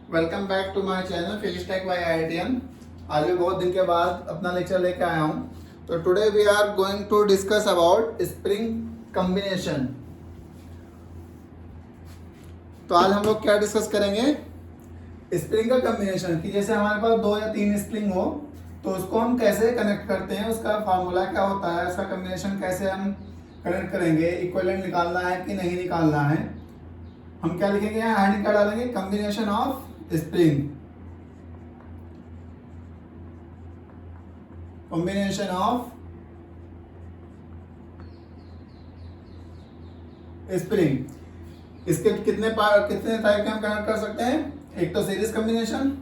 Welcome back to my channel physics tech by IITian. आज भी बहुत दिन के बाद अपना लेक्चर लेके आया हूँ। तो today we are going to discuss about spring combination. तो आज हम लोग क्या डिस्कस करेंगे, स्प्रिंग का कॉम्बिनेशन। कि जैसे हमारे पास 2 या 3 स्प्रिंग हो तो उसको हम कैसे कनेक्ट करते हैं, उसका फार्मूला क्या होता है, उसका कॉम्बिनेशन कैसे हम कनेक्ट करेंगे, इक्विवेलेंट निकालना है कि नहीं निकालना है। हम क्या लिखेंगे, यहाँ हेडिंग क्या डालेंगे, combination of spring. Combination of spring. इसके कितने टाइप के हम कनेक्ट कर सकते हैं। एक तो सीरीज कॉम्बिनेशन,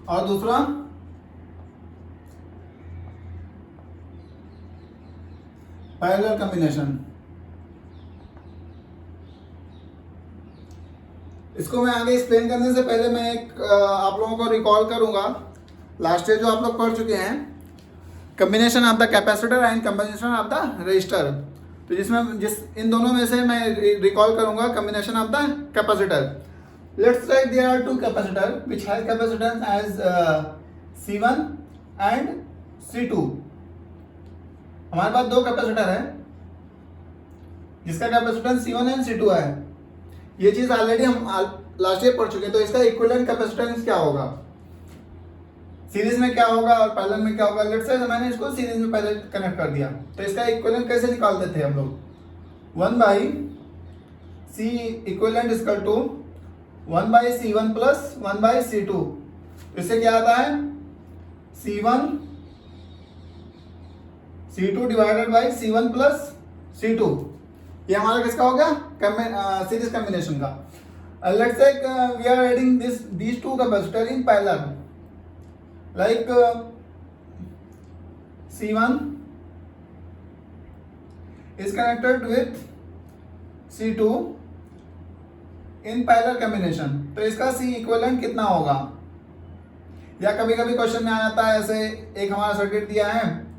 और दूसरा पैरेलल कॉम्बिनेशन। इसको मैं आगे एक्सप्लेन करने से पहले मैं एक आप लोगों को रिकॉल करूंगा लास्ट ईयर जो आप लोग पढ़ चुके हैं, combination of the capacitor and combination of the resistor. तो इन दोनों में से मैं रिकॉल करूंगा combination of the capacitor. Let's write there are 2 capacitor which has capacitance as C1 and C2। हमारे पास 2 कैपेसिटर है जिसका कैपेसिटेंस C1 एंड C2 है। ये चीज ऑलरेडी हम लास्ट ईयर पढ़ चुके हैं। तो इसका इक्विवेलेंट कैपेसिटेंस क्या होगा, सीरीज में क्या होगा और पैरेलल में क्या होगा। लेट्स से मैंने इसको सीरीज में पहले कनेक्ट कर दिया, तो इसका इक्विवेलेंट कैसे निकालते थे हम लोग। 1/C equivalent equal to 1/C1 plus 1/C2। इससे क्या आता है, C1 C2 divided by C1 plus C2। ये हमारा किसका हो गया, सीरीज कॉम्बिनेशन का। Let's say we are adding these 2 capacitor in parallel, like C1 is connected with C2 in parallel combination. तो इसका C इक्विवेलेंट कितना होगा। या कभी कभी क्वेश्चन में आ जाता है, ऐसे एक हमारा सर्किट दिया है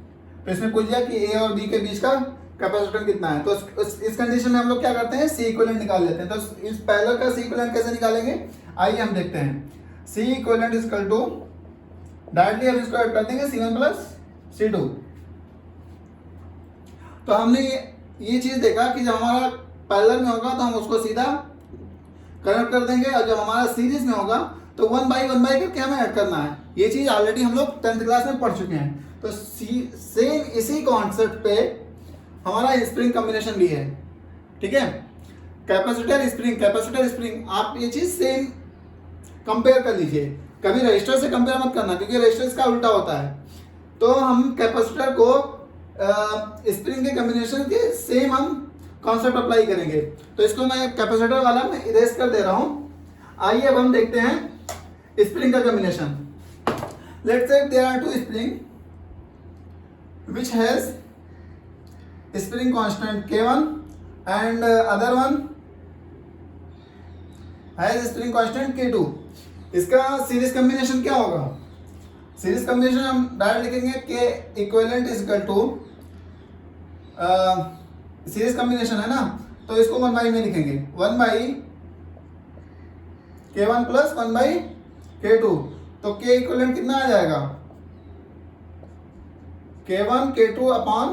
तो इसमें पूछ दिया कि A और B के बीच का कैपेसिटेंस कितना है। तो इस कंडीशन में हम लोग क्या करते हैं, C इक्विवेलेंट निकाल लेते हैं। तो इस पैरेलल का C इक्विवेलेंट कैसे निकालेंगे, आइए हम देखते हैं। C equivalent is equal to, directly हम इसको ऐड कर देंगे C1 प्लस C2। तो हमने ये चीज देखा कि जब हमारा पैरेलल में होगा तो हम उसको सीधा कनेक्ट कर देंगे, और जब हमारा सीरीज में होगा तो 1/1 करके हमें ऐड करना है। ये चीज ऑलरेडी हम लोग 10th क्लास में पढ़ चुके हैं। तो सेम इसी कॉन्सेप्ट पे हमारा स्प्रिंग कॉम्बिनेशन भी है, ठीक है। कैपेसिटर स्प्रिंग आप ये चीज सेम कंपेयर कर लीजिए। कभी रजिस्टर से कंपेयर मत करना, क्योंकि रजिस्टर इसका उल्टा होता है। तो हम कैपेसिटर को स्प्रिंग के कॉम्बिनेशन के सेम हम कॉन्सेप्ट अप्लाई करेंगे। तो इसको मैं कैपेसिटर वाला मैं इरेज कर दे रहा हूं। आइए अब हम देखते हैं स्प्रिंग का combination. Let's say there are 2 spring which has spring constant K1 and other one has spring constant K2। इसका सीरीज कॉम्बिनेशन क्या होगा, सीरीज कॉम्बिनेशन हम डायरेक्ट लिखेंगे K equivalent is equal to, series combination है ना, तो इसको 1/, में लिखेंगे 1/K1 प्लस 1/K2। तो K इक्विवेलेंट कितना आ जाएगा, K1 K2 upon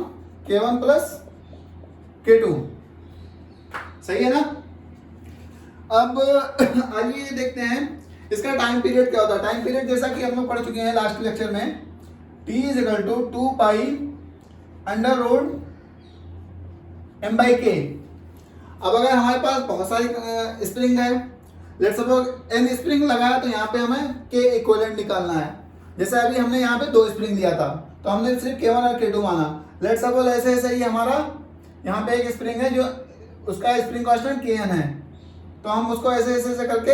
K1 plus K2। सही है ना। अब आइए देखते हैं इसका टाइम पीरियड क्या होता है। टाइम पीरियड जैसा कि हम लोग पढ़ चुके हैं लास्ट लेक्चर में, T is equal to 2π√m/k। अब अगर हमारे पास बहुत सारी स्प्रिंग है, लेट्स सपोज n स्प्रिंग लगाया, तो यहाँ पे हमें K इक्विवेलेंट निकालना है। जैसे अभी हमने यहाँ पे 2 स्प्रिंग दिया था तो हमने सिर्फ K1 और K2 माना। लेट्स सपोज ऐसे ही हमारा यहाँ पे एक स्प्रिंग है जो उसका स्प्रिंग कांस्टेंट Kn है, तो हम उसको ऐसे करके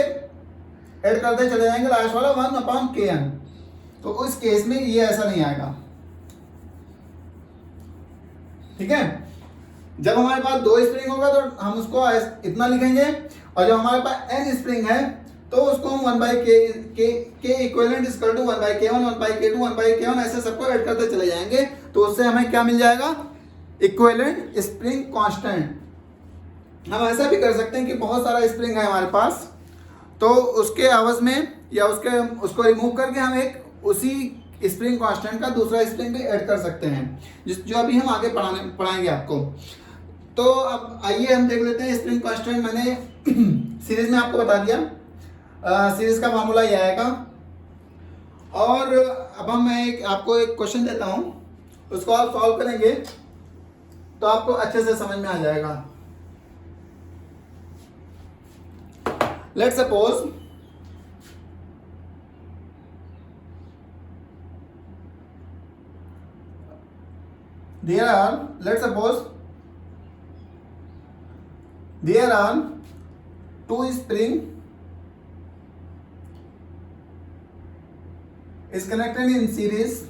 ऐड करते चले जाएंगे, लास्ट वाला 1/Kn। तो उस केस में ये ऐसा नहीं आएगा, ठीक है। जब हमारे पास 2 स्प्रिंग होगा तो हम उसको इतना लिखेंगे, और जब हमारे पास n स्प्रिंग है तो उसको हम 1/k equivalent equal to 1/k1 1/k2 1/k1 ऐसे सबको ऐड करते चले जाएंगे। तो उससे हमें क्या मिल जाएगा, इक्विवेलेंट स्प्रिंग कांस्टेंट। हम ऐसा भी कर सकते हैं कि बहुत सारा स्प्रिंग है हमारे पास, तो उसके आवाज में या उसको रिमूव करके हम एक उसी स्प्रिंग कांस्टेंट का दूसरा स्प्रिंग भी ऐड कर सकते हैं, जो अभी हम आगे पढ़ाएंगे आपको। तो अब आइए हम देख लेते हैं स्प्रिंग कांस्टेंट। मैंने सीरीज में आपको बता दिया, सीरीज का फार्मूला ये आएगा। और अब मैं आपको एक क्वेश्चन देता हूं, उसको आप सॉल्व करेंगे तो आपको अच्छे से समझ में आ जाएगा। Let's suppose there are two spring is connected in series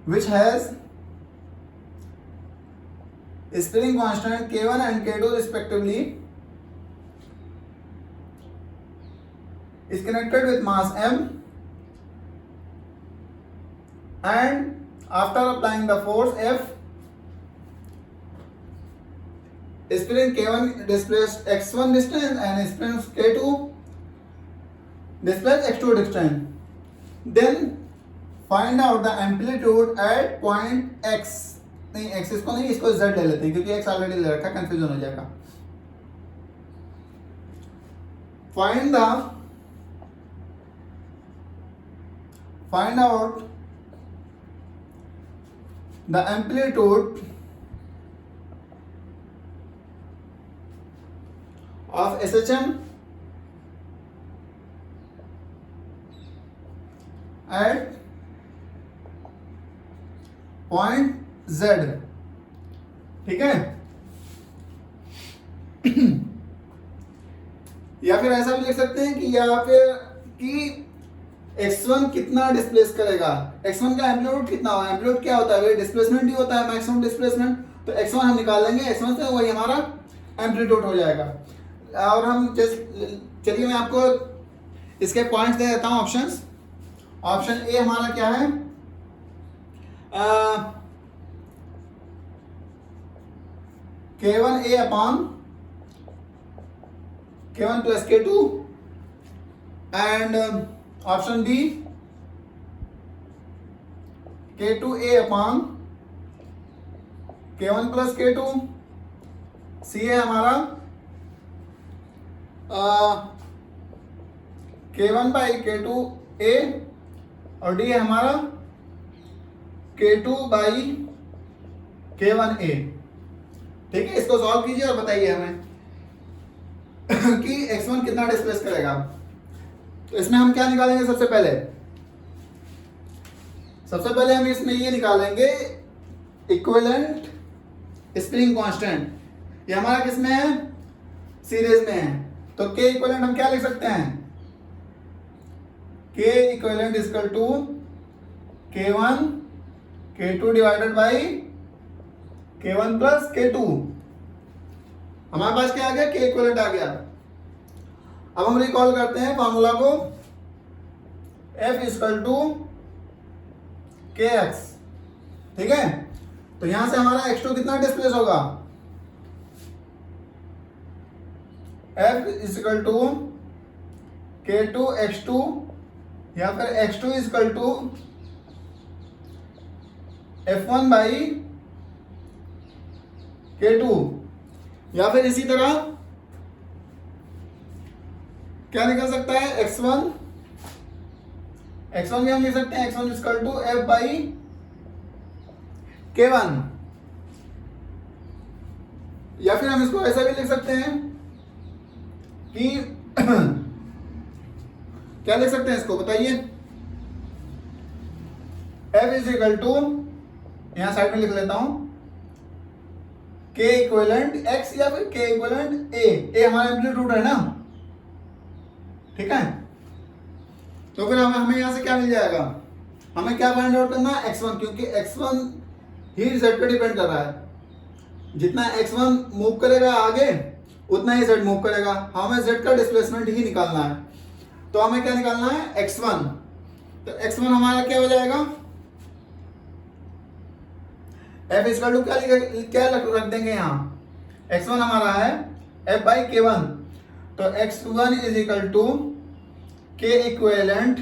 which has spring constant K1 and K2 respectively, is connected with mass M, and after applying the force F, spring K1 displaced x1 distance and spring K2 displaced x2 distance. Then find out the amplitude at point x. नहीं, x इसको नहीं, इसको z ले लेते हैं क्योंकि x already ले रखा, कंफ्यूजन हो जाएगा। find out the amplitude of SHM at point Z। ठीक है। या फिर ऐसा भी लिख सकते हैं कि या फिर कि x1 कितना डिस्प्लेस करेगा, x1 का एम्पलीट्यूड कितना होगा। एम्पलीट्यूड क्या होता है, डिस्प्लेसमेंट ही होता है, मैक्सिमम डिस्प्लेसमेंट। तो x1 हम निकाल लेंगे, x1 से वही हमारा एम्पलीट्यूड हो जाएगा। और हम चलिए मैं आपको इसके पॉइंट्स दे देता हूं, ऑप्शंस। ऑप्शन ए हमारा क्या है, K1 A upon K1 plus K2, and option B K2 A upon K1 plus K2। C है हमारा K1 बाई K2 A, और डी है हमारा K2 बाई K1 A। ठीक है, इसको सॉल्व कीजिए और बताइए हमें कि x1 कितना डिस्प्लेस करेगा। तो इसमें हम क्या निकालेंगे, सबसे पहले हम इसमें ये निकालेंगे इक्विवेलेंट स्प्रिंग कांस्टेंट। ये हमारा किसमें है, सीरीज में है। तो K इक्विवेलेंट हम क्या लिख सकते हैं, K equivalent equal to K1 K2 divided by K1 plus K2। हमारे पास क्या आ गया, K इक्विवेलेंट आ गया। अब हम रिकॉल करते हैं फॉर्मूला को, F इक्वल टू KX। ठीक है, तो यहां से हमारा x2 कितना डिस्प्लेस होगा, F equal to K2 x2, या फिर x2 equal to F1 by K2। या फिर इसी तरह क्या निकल सकता है, x1 भी हम लिख सकते हैं x1 equal to F by K1। या फिर हम इसको ऐसा भी लिख सकते हैं कि क्या लिख सकते हैं इसको, बताइए। F इज इक्वल टू, यहां साइड में लिख लेता हूं, K इक्विवेलेंट X या फिर K इक्विवेलेंट A हमारा एम्पलीट्यूड है ना। ठीक है, तो फिर हमें यहां से क्या मिल जाएगा, हमें क्या फाइंड आउट करना है, x1, क्योंकि x1 ही z पे डिपेंड कर रहा है। जितना x1 मूव करेगा आगे उतना ही z मूव करेगा। हमें z का डिस्प्लेसमेंट ही निकालना है। तो हमें क्या निकालना है, x1। तो x1 हमारा क्या हो जाएगा, एफ इजकल टू क्या रख देंगे यहाँ, x1 हमारा है f बाई k1, तो x1 is equal to k equivalent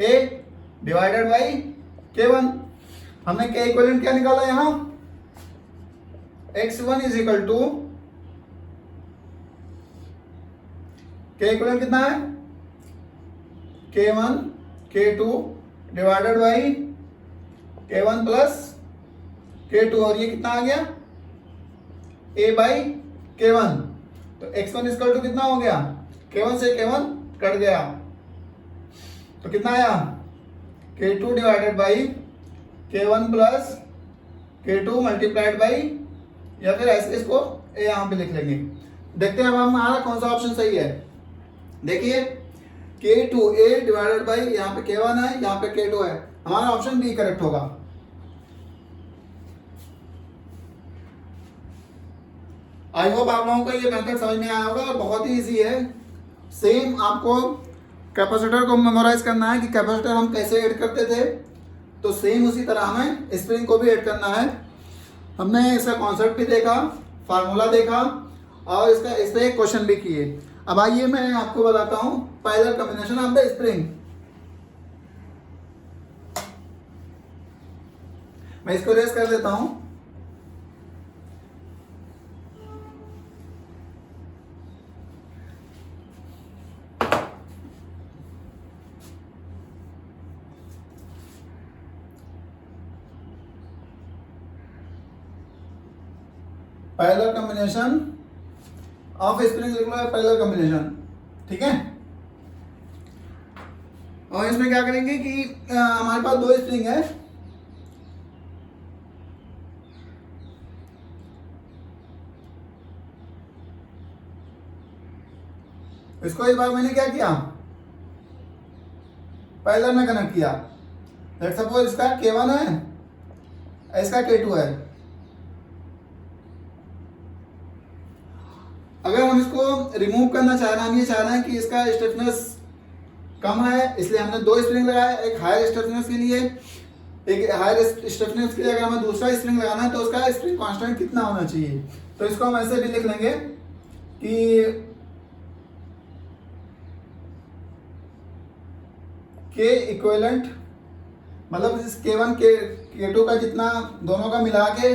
a divided by k1। हमने k इक्वेलेंट क्या निकाला यहाँ, x1 is equal to k equivalent कितना है k1 k2 divided by k1 plus k2, और ये कितना आ गया a बाई k1, तो x1 इक्वल टू कितना हो गया, k1 से k1 कट गया, तो कितना आया k2 divided by k1 plus k2 multiplied by, या फिर ऐसे इसको a यहाँ पे लिख लेंगे। देखते हैं अब हमारा कौन सा ऑप्शन सही है। देखिए k2a डिवाइडेड बाई, यहाँ पे k1 है, यहाँ पे k2 है, हमारा ऑप्शन बी करेक्ट होगा। आई होप आप लोगों को ये मेथड समझ में आया होगा और बहुत ही इजी है। सेम आपको कैपेसिटर को मेमोराइज करना है कि कैपेसिटर हम कैसे ऐड करते थे, तो सेम उसी तरह हमें स्प्रिंग को भी ऐड करना है। हमने इसका कॉन्सेप्ट भी देखा, फार्मूला देखा और इस पे एक क्वेश्चन भी किए। अब आइए मैं आपको बताता हूँ parallel combination of the spring. मैं इसको रेस कर देता हूँ। पैरेलल कॉम्बिनेशन ऑफ स्प्रिंग लिख लो, पैरेलल कॉम्बिनेशन, ठीक है। और इसमें क्या करेंगे कि हमारे पास दो स्प्रिंग है, इसको इस बार मैंने क्या किया, पैरेलल में कनेक्ट किया। लेट्स सपोज इसका k1 है, इसका k2 है। अगर हम इसको रिमूव करना चाह रहे हैं, हम ये चाह रहे हैं कि इसका स्टिफनेस कम है, इसलिए हमने दो स्प्रिंग लगाया, एक हायर स्टिफनेस के लिए, एक हायर स्टिफनेस के लिए अगर हमें दूसरा स्प्रिंग लगाना है तो उसका स्प्रिंग कांस्टेंट कितना होना चाहिए। तो इसको हम ऐसे भी लिख लेंगे कि K इक्विवेलेंट, मतलब इस K1 K2 का जितना दोनों का मिला के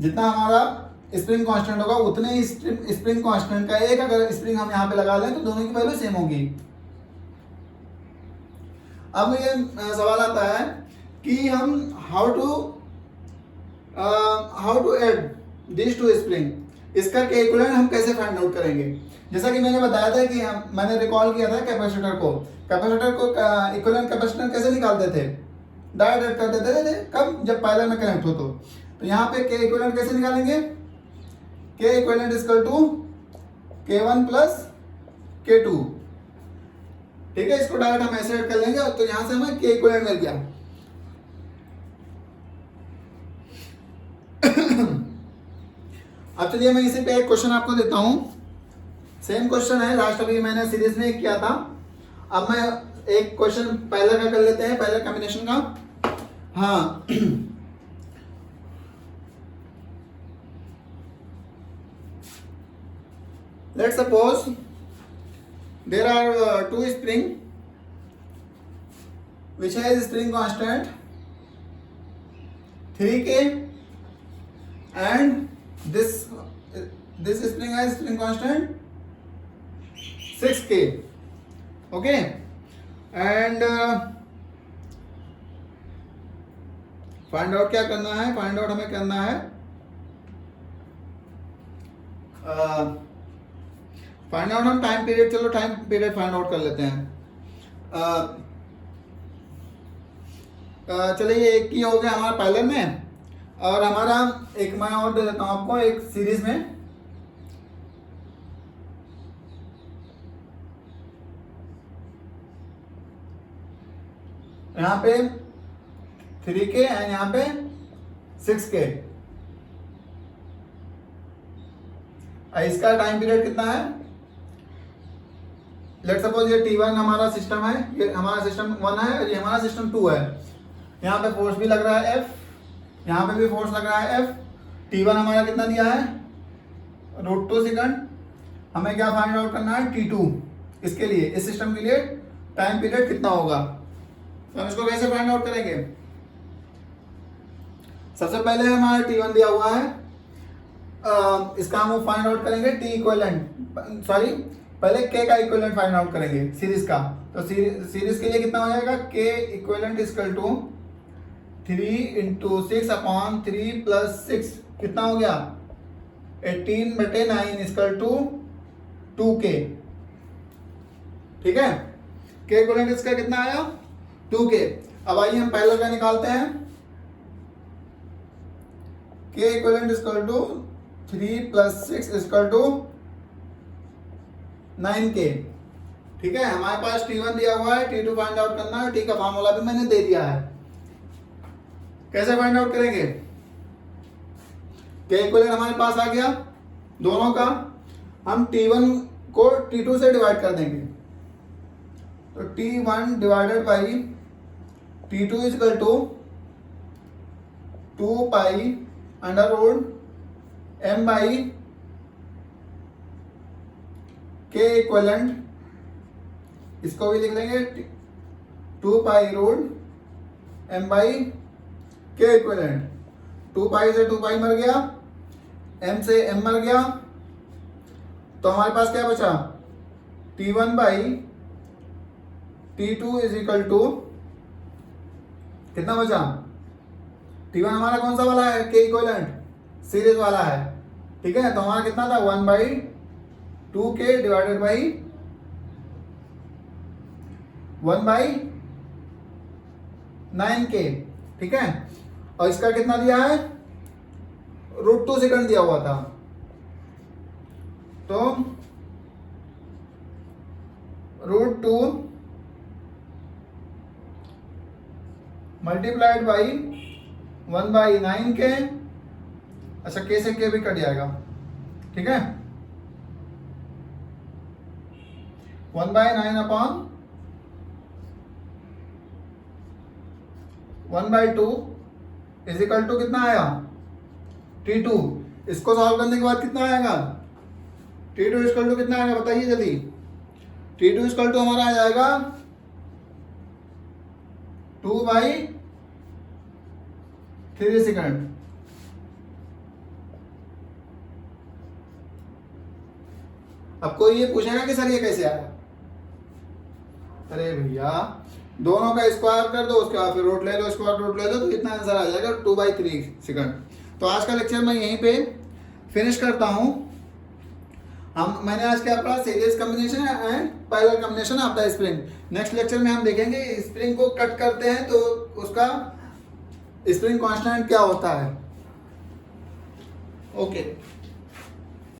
जितना हमारा स्प्रिंग कांस्टेंट होगा उतने ही स्प्रिंग कांस्टेंट का एक अगर स्प्रिंग हम यहाँ पे लगा लें तो दोनों की वैल्यू सेम होगी। अब ये सवाल आता है कि हम how to add this two spring, इसका K इक्विवेलेंट हम कैसे फाइंड आउट करेंगे। जैसा कि मैंने बताया था कि मैंने रिकॉल किया था कैपेसिटर को इक्विवेलेंट कैपेसिटर कैसे निकालते थे, डायरेक्ट कर देते थे, कब, जब पैरेलल में कनेक्ट हो। तो यहाँ पे K इक्विवेलेंट कैसे निकालेंगे, K equivalent equal to K1 plus K2, ठीक है। इसको डायरेक्ट हम ऐसे ऐड कर लेंगे, तो यहां से हमें K इक्विवेलेंट मिल गया। अब चलिए मैं इसी पे एक क्वेश्चन आपको देता हूं। सेम क्वेश्चन है, लास्ट अभी मैंने सीरीज में किया था। अब मैं एक क्वेश्चन पहले का कर लेते हैं, पहले कॉम्बिनेशन का। हाँ let's suppose there are two spring which has spring constant 3K and this spring has spring constant 6K, okay, and find out क्या करना है, find out हमें करना है फाइंड आउट हम टाइम पीरियड, चलो टाइम पीरियड फाइंड आउट कर लेते हैं। चलिए एक ही हो गया हमारा पैरेलल में, और हमारा एक मैं और दे देता हूँ आपको एक सीरीज में। यहाँ पे 3K एंड यहाँ पे 6K। इसका टाइम पीरियड कितना है, लेट्स सपोज ये T1 हमारा सिस्टम है, ये हमारा सिस्टम 1 है और ये हमारा सिस्टम 2 है। यहाँ पे फोर्स भी लग रहा है F, यहाँ पे भी फोर्स लग रहा है F। T1 हमारा कितना दिया है, √2 सेकंड। हमें क्या फाइंड आउट करना है, T2। इसके लिए, इस सिस्टम के लिए टाइम पीरियड कितना होगा। तो हम इसको कैसे फाइंड आउट करेंगे, सबसे पहले हमारा T1 दिया हुआ है, इसका हम फाइंड आउट करेंगे T इक्विवेलेंट, सॉरी पहले K का इक्विवेलेंट फाइंड आउट करेंगे सीरीज का। तो सीरीज के लिए कितना हो जाएगा, K इक्विवेलेंट इक्वल टू 3 × 6/3 + 6 कितना हो गया, 18/9 इक्वल टू 2K। ठीक है, K इक्विवेलेंट इसका कितना आया, 2K। अब आइए हम पहले का निकालते हैं। K equivalent equal to 3 + 6 equal to 9K। ठीक है, हमारे पास T1 दिया हुआ है, T2 फाइंड आउट करना है, T का फार्मूला भी मैंने दे दिया है। कैसे फाइंड आउट करेंगे, K इक्विवेलेंट हमारे पास आ गया दोनों का, हम T1 को T2 से डिवाइड कर देंगे। तो T1 divided by T2 equal to 2π m/, K equivalent इसको भी लिख लेंगे 2π m/, K इक्विवेलेंट। 2π से 2π मर गया, m से m मर गया, तो हमारे पास क्या बचा, T1/T2 इज इक्वल टू कितना बचा, T1 हमारा कौन सा वाला है, K इक्विवेलेंट सीरीज वाला है। ठीक है, तो हमारा कितना था, 1/2K डिवाइडेड बाई 1/9K। ठीक है, और इसका कितना दिया है, √2 सेकंड दिया हुआ था, तो √2 मल्टीप्लाइड बाई 1/9K। अच्छा, K से K भी कट जाएगा। ठीक है, 1/9 1/2 इज इक्वल टू कितना आया, T2। इसको सॉल्व करने के बाद कितना आएगा, T2 इक्वल टू कितना आएगा, बताइए जल्दी। T2 इक्वल टू हमारा आ जाएगा 2/3 सेकंड। अब कोई ये पूछेगा कि सर ये कैसे आया, अरे भैया दोनों का स्क्वायर कर दो, उसके बाद फिर रूट ले लो, स्क्वायर रूट ले लो, तो कितना आंसर आ जाएगा, 2/3 सेकंड। तो आज का लेक्चर मैं यहीं पे फिनिश करता हूँ। मैंने आज क्या पढ़ा, series combination and parallel combination of the spring. Next lecture में हम देखेंगे स्प्रिंग को कट करते हैं तो उसका स्प्रिंग कांस्टेंट क्या होता है। ओके।